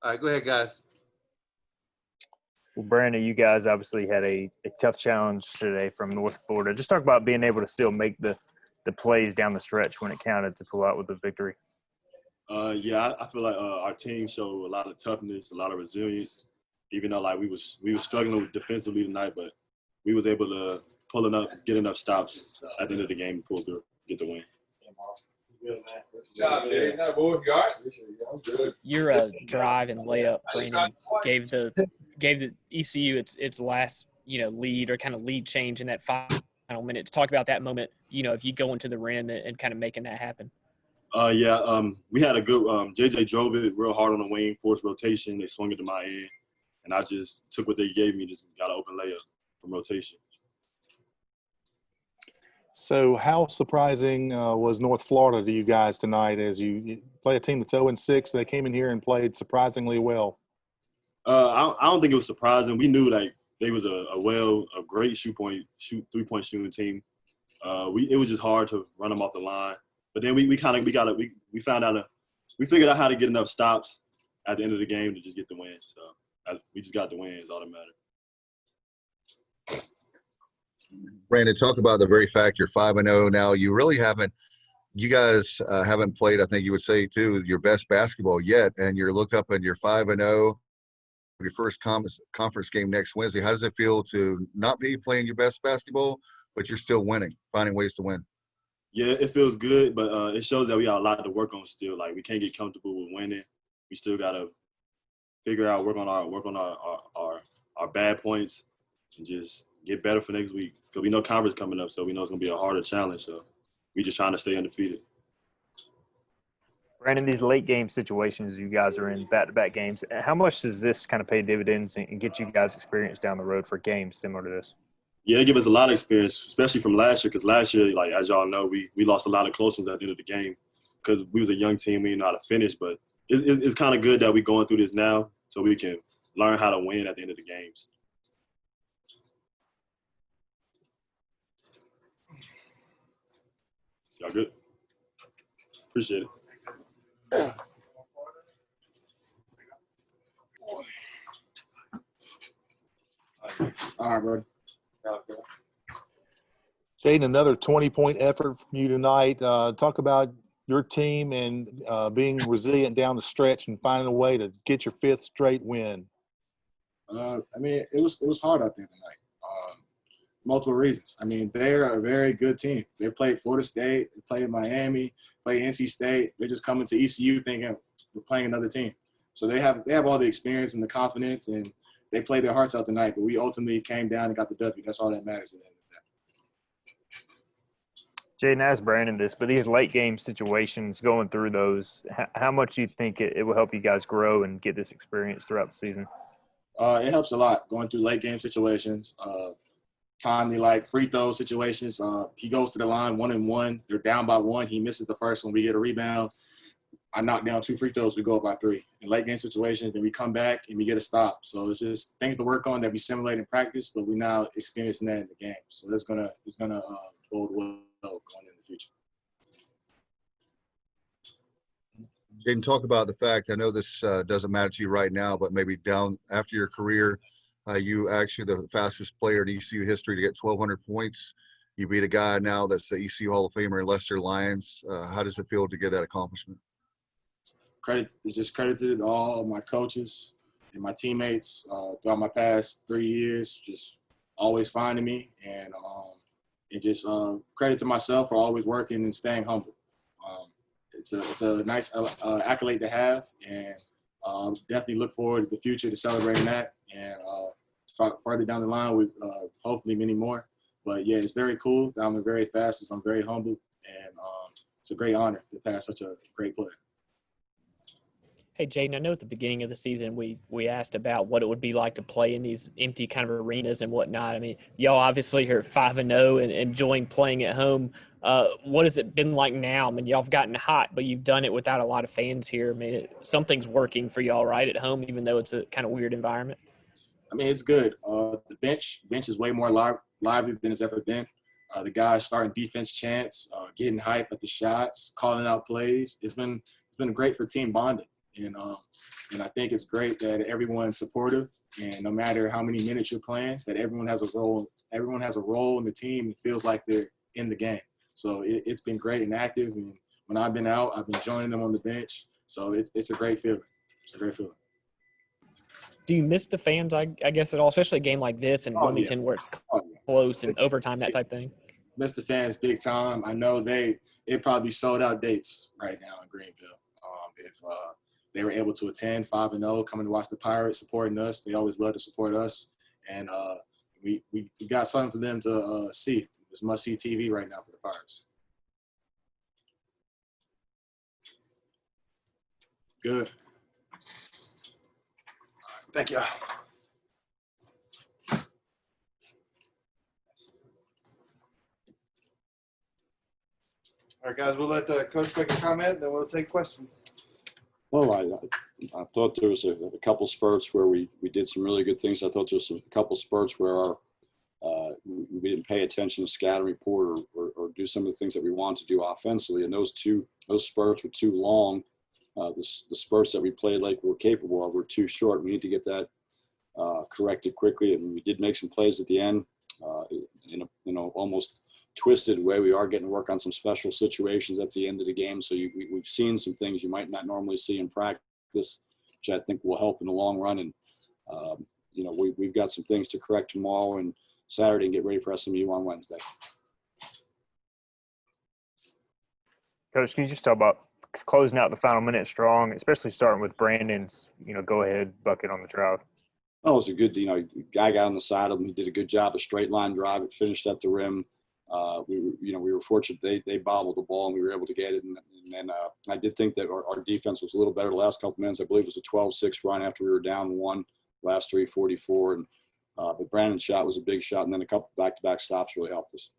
All right, go ahead, guys. Well, Brandon, you guys obviously had a tough challenge today from North Florida. Just talk about being able to still make the plays down the stretch when it counted to pull out with the victory. Yeah, I feel like our team showed a lot of toughness, a lot of resilience. Even though like we was struggling defensively tonight, but we was able to pull enough, get enough stops at the end of the game, pull through, get the win. Good job, Jayden. That boy, you all right? Your drive and layup, Brandon, gave the ECU its last lead or kind of lead change in that final minute. To talk about that moment, if you go into the rim and kind of making that happen. We had a good JJ drove it real hard on the wing, forced rotation. They swung it to my end, and I just took what they gave me, just got an open layup from rotation. So how surprising was North Florida to you guys tonight as you play a team that's 0-6? They came in here and played surprisingly well. I don't think it was surprising. We knew like they was a great three-point shooting team. It was just hard to run them off the line. But then we figured out how to get enough stops at the end of the game to just get the win. So we just got the win is all that mattered. Brandon, talk about the very fact you're 5-0 now. You guys haven't played, I think you would say too, your best basketball yet. And you look up and you're 5-0, your first conference game next Wednesday. How does it feel to not be playing your best basketball, but you're still winning, finding ways to win? Yeah, it feels good, but it shows that we got a lot to work on still. Like we can't get comfortable with winning. We still gotta figure out, work on our bad points, and just get better for next week. Because we know conference coming up, so we know it's gonna be a harder challenge. So we just trying to stay undefeated. Brandon, these late game situations you guys are in, back-to-back games, how much does this kind of pay dividends and get you guys experience down the road for games similar to this? Yeah, it gave us a lot of experience, especially from last year, because last year, like as y'all know, we lost a lot of close ones at the end of the game because we was a young team, we didn't know how to finish. But it's kind of good that we're going through this now so we can learn how to win at the end of the games. Y'all good? Appreciate it. All right, brother. Jayden, another 20-point effort from you tonight. Talk about your team and being resilient down the stretch and finding a way to get your fifth straight win. It was hard out there tonight. Multiple reasons. They're a very good team. They played Florida State, they played Miami, played NC State. They're just coming to ECU thinking we're playing another team. So they have all the experience and the confidence, and they played their hearts out tonight. But we ultimately came down and got the W. That's all that matters at the end of the day. Jayden, asked Brandon this, but these late game situations, going through those, how much do you think it will help you guys grow and get this experience throughout the season? It helps a lot going through late game situations. Timely, like free throw situations. He goes to the line 1-and-1. They're down by 1. He misses the first one. We get a rebound. I knock down 2 free throws. We go up by 3. In late game situations, then we come back and we get a stop. So it's just things to work on that we simulate in practice, but we're now experiencing that in the game. So it's gonna bode well going in the future. Jayden, talk about the fact, I know this doesn't matter to you right now, but maybe down after your career, you actually the fastest player in ECU history to get 1,200 points. You beat a guy now that's the ECU Hall of Famer, Lester Lyons. How does it feel to get that accomplishment? It's credited all of my coaches and my teammates throughout my past 3 years, just always finding me, and just credit to myself for always working and staying humble. It's a nice accolade to have, and definitely look forward to the future to celebrating that, and further down the line with hopefully many more. But yeah, it's very cool. I'm very fast. I'm very humble, and it's a great honor to pass such a great player. Hey, Jayden, I know at the beginning of the season we asked about what it would be like to play in these empty kind of arenas and whatnot. Y'all obviously are 5-0 and enjoying playing at home. What has it been like now? Y'all have gotten hot, but you've done it without a lot of fans here. Something's working for y'all, right, at home, even though it's a kind of weird environment? It's good. The bench is way more lively than it's ever been. The guys starting defense chants, getting hype at the shots, calling out plays. It's been great for team bonding. And I think it's great that everyone's supportive, and no matter how many minutes you're playing, that everyone has a role. Everyone has a role in the team and feels like they're in the game. So it's been great and active. And when I've been out, I've been joining them on the bench. So it's a great feeling. It's a great feeling. Do you miss the fans, I guess, at all, especially a game like this in Wilmington where it's close and overtime, that type thing? Miss the fans big time. I know it probably sold out dates right now in Greenville. If they were able to attend 5-0, coming to watch the Pirates, supporting us, they always love to support us. And we got something for them to see. It's must-see TV right now for the Pirates. Good. Thank you. All right, guys, we'll let Coach make a comment, then we'll take questions. Well, I thought there was a couple spurts where we did some really good things. I thought there was a couple spurts where we didn't pay attention to scatter report or do some of the things that we wanted to do offensively. And those spurts were too long. The spurts that we played like we're capable of were too short. We need to get that corrected quickly. And we did make some plays at the end in a almost twisted way. We are getting to work on some special situations at the end of the game. So we've seen some things you might not normally see in practice, which I think will help in the long run. And, we've got some things to correct tomorrow and Saturday and get ready for SMU on Wednesday. Coach, can you just talk about closing out the final minute strong, especially starting with Brandon's, go-ahead bucket on the drive? Oh, it was a good, guy got on the side of him. He did a good job, a straight line drive. It finished at the rim. We were fortunate they bobbled the ball and we were able to get it. And then I did think that our defense was a little better the last couple minutes. I believe it was a 12-6 run after we were down one, last 3:44. And but Brandon's shot was a big shot, and then a couple back-to-back stops really helped us.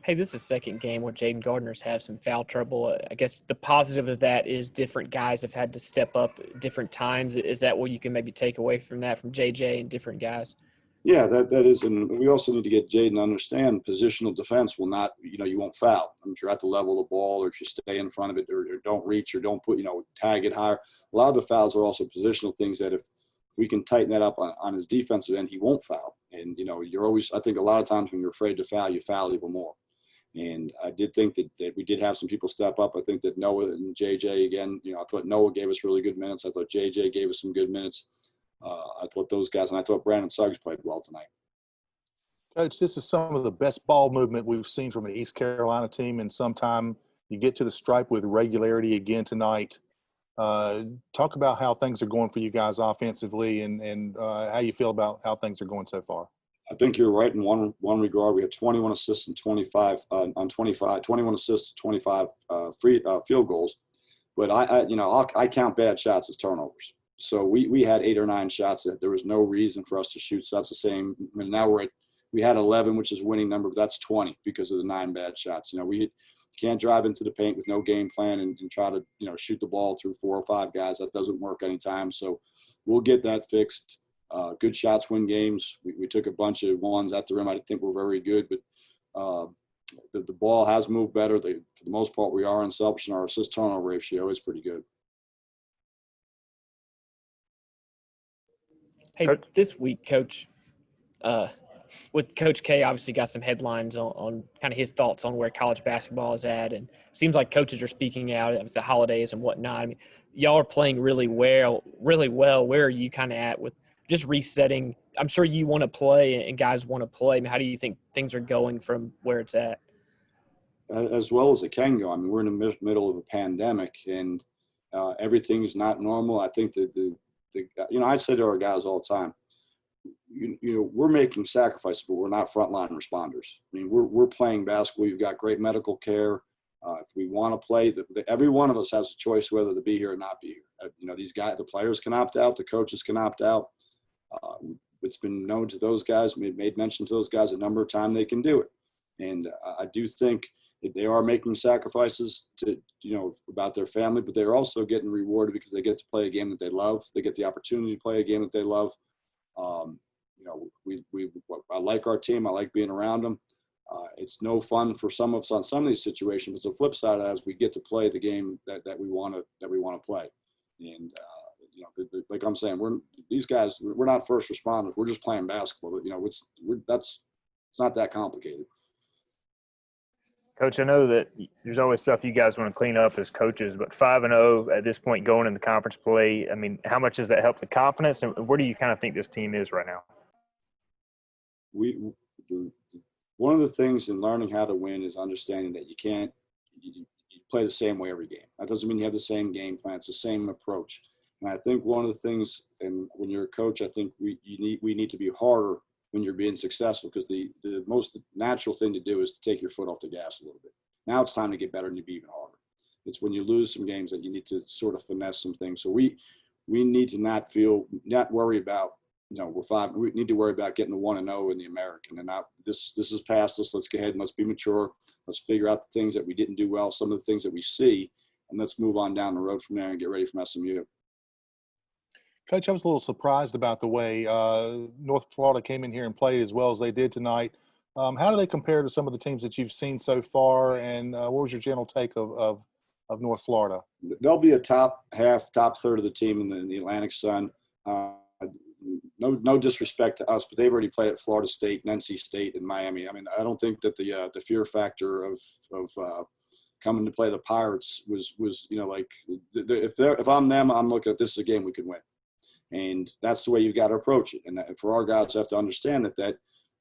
Hey, this is the second game where Jayden Gardner's had some foul trouble. I guess the positive of that is different guys have had to step up at different times. Is that what you can maybe take away from that from JJ and different guys? Yeah, that is, and we also need to get Jayden to understand positional defense will not, you won't foul. I mean, if you're at the level of the ball or if you stay in front of it or don't reach or don't put, tag it higher. A lot of the fouls are also positional things that if we can tighten that up on his defensive end, he won't foul. And, you're always – I think a lot of times when you're afraid to foul, you foul even more. And I did think that we did have some people step up. I think that Noah and JJ, again, I thought Noah gave us really good minutes. I thought JJ gave us some good minutes. I thought those guys – and I thought Brandon Suggs played well tonight. Coach, this is some of the best ball movement we've seen from an East Carolina team in some time. You get to the stripe with regularity again tonight. Talk about how things are going for you guys offensively and how you feel about how things are going so far. I think you're right in one regard. We had 21 assists and 21 assists, 25 field goals. But I count bad shots as turnovers. So we had 8 or 9 shots that there was no reason for us to shoot. So that's the same. I mean, now we had 11, which is a winning number, but that's 20 because of the 9 bad shots. We can't drive into the paint with no game plan and try to, shoot the ball through 4 or 5 guys. That doesn't work anytime. So we'll get that fixed. Good shots win games. We took a bunch of ones at the rim. I didn't think were very good, but the ball has moved better. For the most part, we are unselfish, and our assist turnover ratio is pretty good. Hey, this week, Coach, with Coach K, obviously got some headlines on kind of his thoughts on where college basketball is at, and it seems like coaches are speaking out. It's the holidays and whatnot. I mean, y'all are playing really well. Where are you kind of at with just resetting? I'm sure you want to play and guys want to play. I mean, how do you think things are going from where it's at? As well as it can go. I mean, we're in the middle of a pandemic, and everything is not normal. I think that I say to our guys all the time, we're making sacrifices, but we're not frontline responders. I mean, we're playing basketball. You've got great medical care. If we want to play, every one of us has a choice whether to be here or not be here. These guys, the players can opt out, the coaches can opt out. It's been known to those guys, made mention to those guys a number of times they can do it. And I do think that they are making sacrifices to, about their family, but they're also getting rewarded because they get to play a game that they love. They get the opportunity to play a game that they love. I like our team. I like being around them. It's no fun for some of us on some of these situations. But the flip side of that is we get to play the game that we want to play. And like I'm saying, these guys. We're not first responders. We're just playing basketball. It's not that complicated. Coach, I know that there's always stuff you guys want to clean up as coaches, but 5-0 at this point going into conference play, I mean, how much does that help the confidence, and where do you kind of think this team is right now? One of the things in learning how to win is understanding that you play the same way every game. That doesn't mean you have the same game plan. It's the same approach. And I think one of the things, and when you're a coach, I think we need to be harder when you're being successful, because the most natural thing to do is to take your foot off the gas a little bit. Now it's time to get better and to be even harder. It's when you lose some games that you need to sort of finesse some things. So we need to not worry about, we need to worry about getting the 1-0 in the American, and not this is past us. Let's go ahead and let's be mature. Let's figure out the things that we didn't do well, some of the things that we see, and let's move on down the road from there and get ready for SMU. Coach, I was a little surprised about the way North Florida came in here and played as well as they did tonight. How do they compare to some of the teams that you've seen so far, and what was your general take of North Florida? They'll be a top third of the team in the Atlantic Sun. No disrespect to us, but they've already played at Florida State, and NC State, and Miami. I mean, I don't think that the fear factor of coming to play the Pirates was if I'm them, I'm looking at this is a game we could win. And that's the way you've got to approach it. And for our guys to have to understand that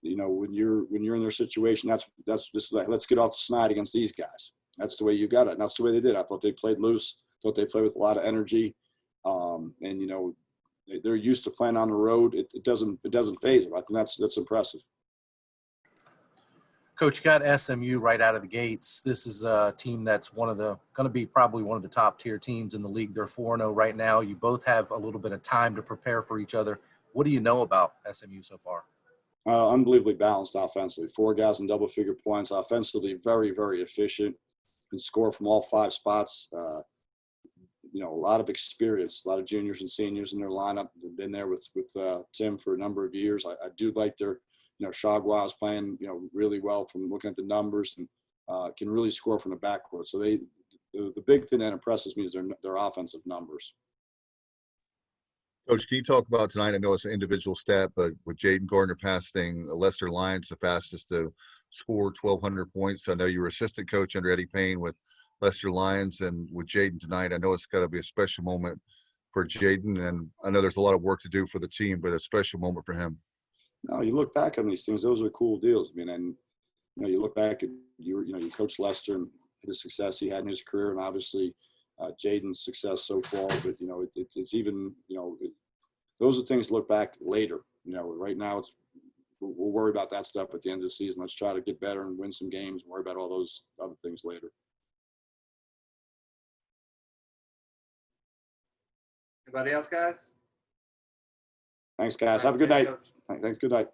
when you're in their situation, that's just like, let's get off the snide against these guys. That's the way you got it. And that's the way they did. I thought they played loose. Thought they played with a lot of energy. And they're used to playing on the road. It doesn't faze them. I think that's impressive. Coach, you got SMU right out of the gates. This is a team that's going to be probably one of the top tier teams in the league. They're 4-0 right now. You both have a little bit of time to prepare for each other. What do you know about SMU so far? Unbelievably balanced offensively. 4 guys in double-figure points. Offensively, very, very efficient. Can score from all 5 spots. A lot of experience. A lot of juniors and seniors in their lineup. They've been there with Tim for a number of years. I do like their – Shagwa is playing, really well from looking at the numbers, and can really score from the backcourt. So the big thing that impresses me is their offensive numbers. Coach, can you talk about tonight? I know it's an individual stat, but with Jayden Gardner passing Lester Lyons, the fastest to score 1,200 points. I know you were assistant coach under Eddie Payne with Lester Lyons, and with Jayden tonight, I know it's got to be a special moment for Jayden, and I know there's a lot of work to do for the team, but a special moment for him. No, you look back on these things; those are cool deals. I mean, and you look back at you coach Lester and the success he had in his career, and obviously Jayden's success so far. But it's even those are things to look back later. Right now we'll worry about that stuff at the end of the season. Let's try to get better and win some games. Worry about all those other things later. Anybody else, guys? Thanks, guys. Have a good night. Thanks. Good night.